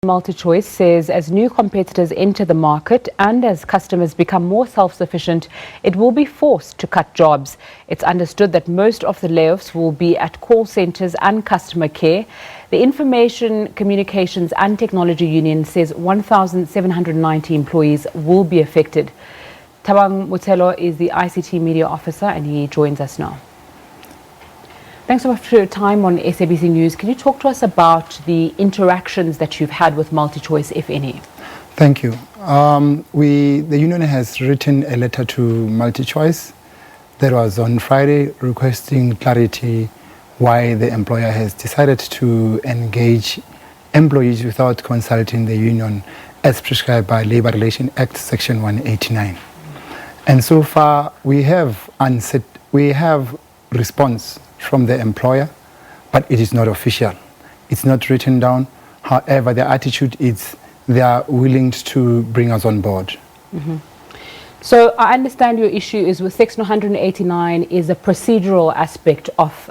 Multichoice says as new competitors enter the market and as customers become more self-sufficient, it will be forced to cut jobs. It's understood that most of the layoffs will be at call centers and customer care. The Information, Communications and Technology Union says 1,790 employees will be affected. Thabang Mothelo is the ICT media officer and he joins us now. Thanks so much for your time on SABC News. Can you talk to us about the interactions that you've had with Multichoice, if any? Thank you. The union has written a letter to Multichoice that was on Friday requesting clarity why the employer has decided to engage employees without consulting the union as prescribed by Labour Relations Act Section 189. And so far we have response from the employer, but it is not official. It's not written down. However, the attitude is they are willing to bring us on board. Mm-hmm. So I understand your issue is with Section 189 is a procedural aspect of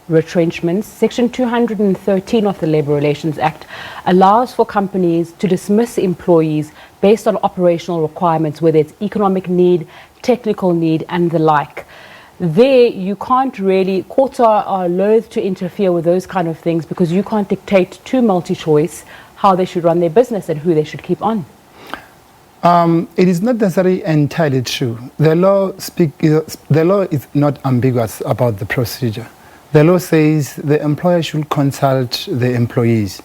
retrenchments. Section 213 of the Labour Relations Act allows for companies to dismiss employees based on operational requirements, whether it's economic need, technical need, and the like. There, you can't really, courts are loath to interfere with those kind of things because you can't dictate to Multichoice how they should run their business and who they should keep on. It is not necessarily entirely true. The law is not ambiguous about the procedure. The law says the employer should consult the employees.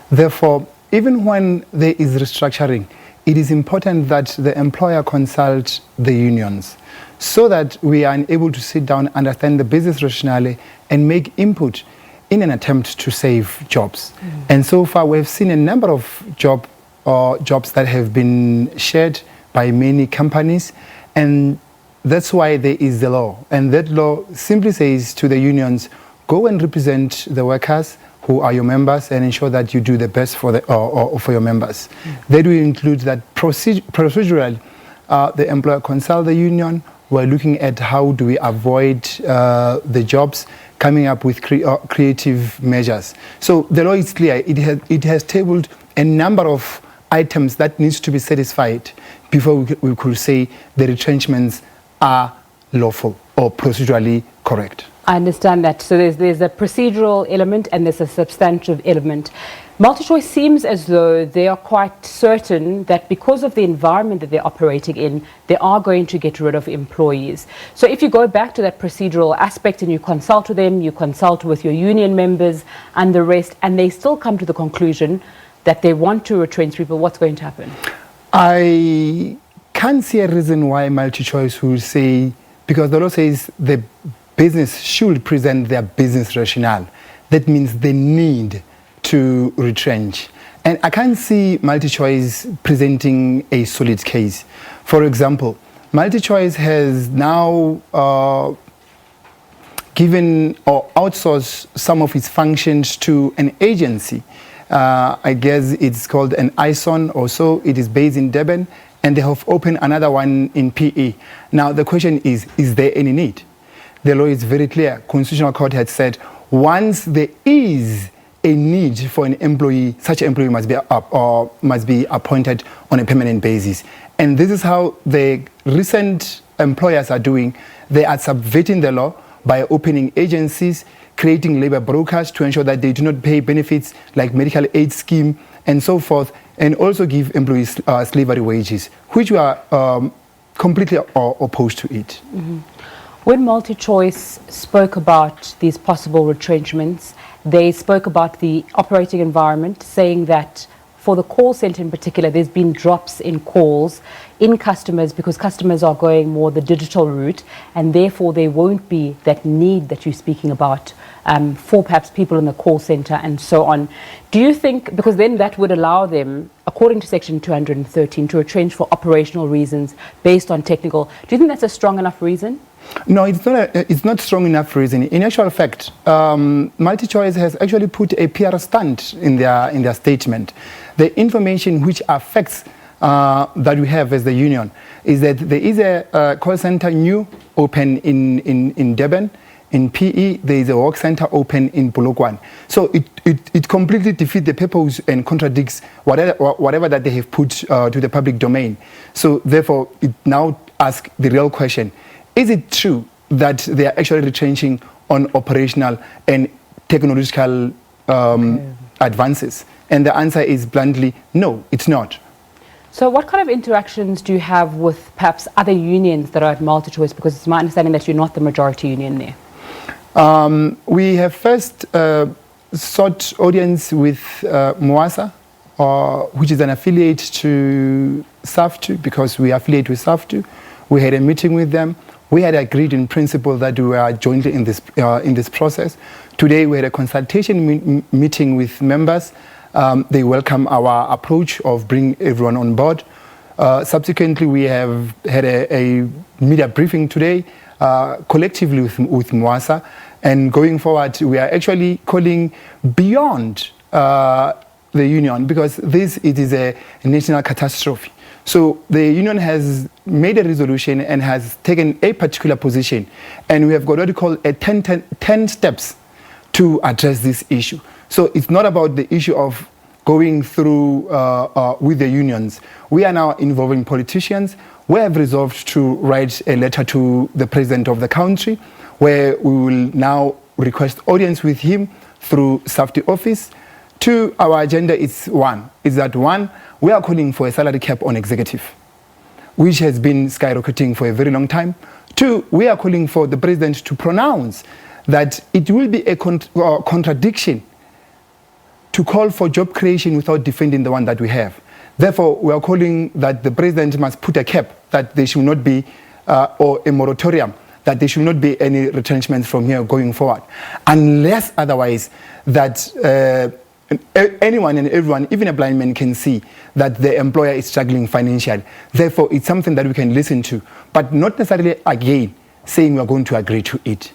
Therefore, even when there is restructuring, it is important that the employer consult the unions so that we are able to sit down, understand the business rationale, and make input in an attempt to save jobs. And so far, we have seen a number of jobs that have been shared by many companies, and that's why there is the law. And that law simply says to the unions, go and represent the workers who are your members and ensure that you do the best for for your members. That will include that procedural, the employer consult the union. We're looking at how do we avoid the jobs, coming up with creative measures. So the law is clear. It has tabled a number of items that needs to be satisfied before we could say the retrenchments are lawful or procedurally correct. I understand that. So there's a procedural element and there's a substantive element. Multichoice seems as though they are quite certain that because of the environment that they're operating in, they are going to get rid of employees. So if you go back to that procedural aspect and you consult with them, you consult with your union members and the rest, and they still come to the conclusion that they want to retrench people, what's going to happen? I can't see a reason why Multichoice will say, because the law says the business should present their business rationale. That means they need to retrench. And I can't see Multichoice presenting a solid case. For example, Multichoice has now given or outsourced some of its functions to an agency. I guess it's called an ISON or so. It is based in Durban, and they have opened another one in PE. Now the question is there any need? The law is very clear. Constitutional Court had said once there is a need for an employee, such an employee must be appointed on a permanent basis. And this is how the recent employers are doing. They are subverting the law by opening agencies, creating labor brokers to ensure that they do not pay benefits like medical aid scheme and so forth, and also give employees slavery wages, which we are completely opposed to it. Mm-hmm. When Multichoice spoke about these possible retrenchments, they spoke about the operating environment, saying that for the call center in particular, there's been drops in calls in customers because customers are going more the digital route, and therefore there won't be that need that you're speaking about for perhaps people in the call center and so on. Do you think, because then that would allow them, according to Section 213, to retrench for operational reasons based on technical, do you think that's a strong enough reason? No, it's not strong enough reason. In actual fact, Multichoice has actually put a PR stunt in their statement. The information which affects that we have as the union is that there is a call center new open in Durban, in PE, there is a work center open in Polokwane. So it completely defeats the purpose and contradicts whatever that they have put to the public domain. So therefore, it now asks the real question, is it true that they are actually retrenching on operational and technological advances? And the answer is bluntly, no, it's not. So what kind of interactions do you have with perhaps other unions that are at Multichoice? Because it's my understanding that you're not the majority union there. We have first sought audience with Moasa, which is an affiliate to SABC, because we affiliate with SABC. We had a meeting with them. We had agreed in principle that we were jointly in this process. Today we had a consultation meeting with members. They welcome our approach of bringing everyone on board. Subsequently, we have had a media briefing today collectively with Moasa. And going forward, we are actually calling beyond the union, because it is a national catastrophe. So the union has made a resolution and has taken a particular position. And we have got what we call a 10 steps to address this issue. So it's not about the issue of going through with the unions. We are now involving politicians. We have resolved to write a letter to the president of the country, where we will now request audience with him through SAFTI office. Two, our agenda is that we are calling for a salary cap on executive, which has been skyrocketing for a very long time. Two, we are calling for the president to pronounce that it will be a contradiction to call for job creation without defending the one that we have. Therefore, we are calling that the president must put a cap, that there should not be, or a moratorium, that there should not be any retrenchments from here going forward, unless otherwise that anyone and everyone, even a blind man, can see that the employer is struggling financially. Therefore, it's something that we can listen to, but not necessarily again saying we are going to agree to it.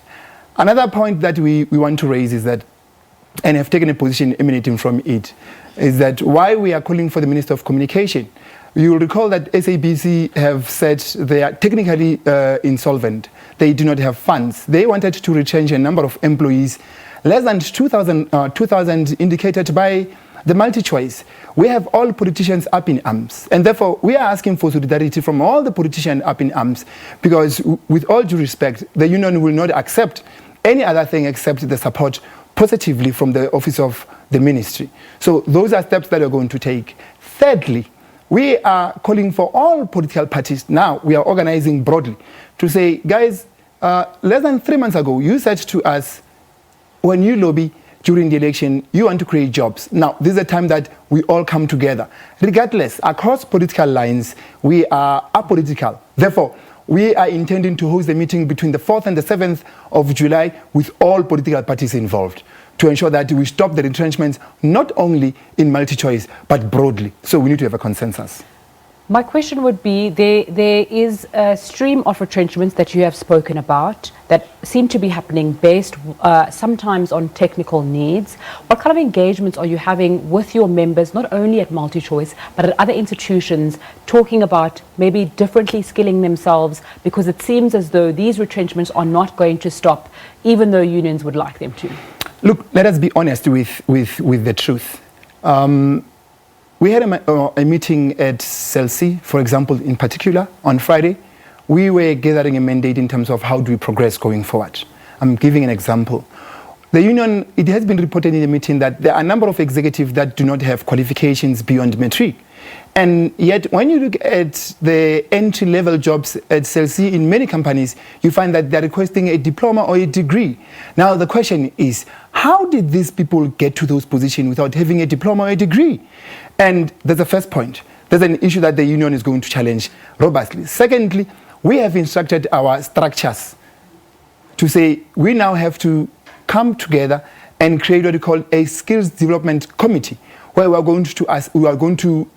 Another point that we want to raise is that, and have taken a position emanating from it, is that why we are calling for the Minister of Communication. You will recall that SABC have said they are technically insolvent. They do not have funds. They wanted to retrench a number of employees, less than 2,000 indicated by the Multichoice. We have all politicians up in arms, and therefore we are asking for solidarity from all the politicians up in arms, because with all due respect, the union will not accept any other thing except the support positively from the office of the ministry. So those are steps that we're going to take. Thirdly, we are calling for all political parties. Now we are organizing broadly to say, guys, less than 3 months ago, you said to us, when you lobby during the election, you want to create jobs. Now, this is a time that we all come together. Regardless, across political lines, we are apolitical. Therefore, we are intending to host a meeting between the 4th and the 7th of July with all political parties involved to ensure that we stop the retrenchments, not only in Multichoice, but broadly. So we need to have a consensus. My question would be, there is a stream of retrenchments that you have spoken about that seem to be happening based sometimes on technical needs. What kind of engagements are you having with your members, not only at Multichoice, but at other institutions, talking about maybe differently skilling themselves? Because it seems as though these retrenchments are not going to stop, even though unions would like them to. Look, let us be honest with the truth. We had a meeting at SABC, for example, in particular, on Friday. We were gathering a mandate in terms of how do we progress going forward. I'm giving an example. The union, it has been reported in the meeting that there are a number of executives that do not have qualifications beyond matric. And yet, when you look at the entry-level jobs at SABC in many companies, you find that they're requesting a diploma or a degree. Now, the question is, how did these people get to those positions without having a diploma or a degree? And that's the first point. There's an issue that the union is going to challenge robustly. Secondly, we have instructed our structures to say we now have to come together and create what we call a skills development committee, where we are going to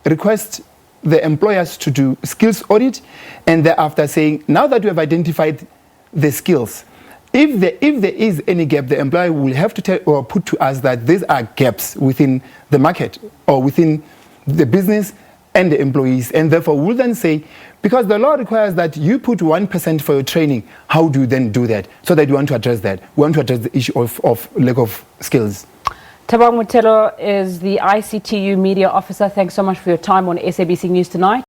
request the employers to do skills audit, and thereafter saying, now that we have identified the skills, if there is any gap, the employer will have to tell or put to us that these are gaps within the market or within the business, and the employees. And therefore, we'll then say, because the law requires that you put 1% for your training, how do you then do that? So that we want to address that. We want to address the issue of lack of skills. Thabang Mothelo is the ICTU Media Officer. Thanks so much for your time on SABC News tonight.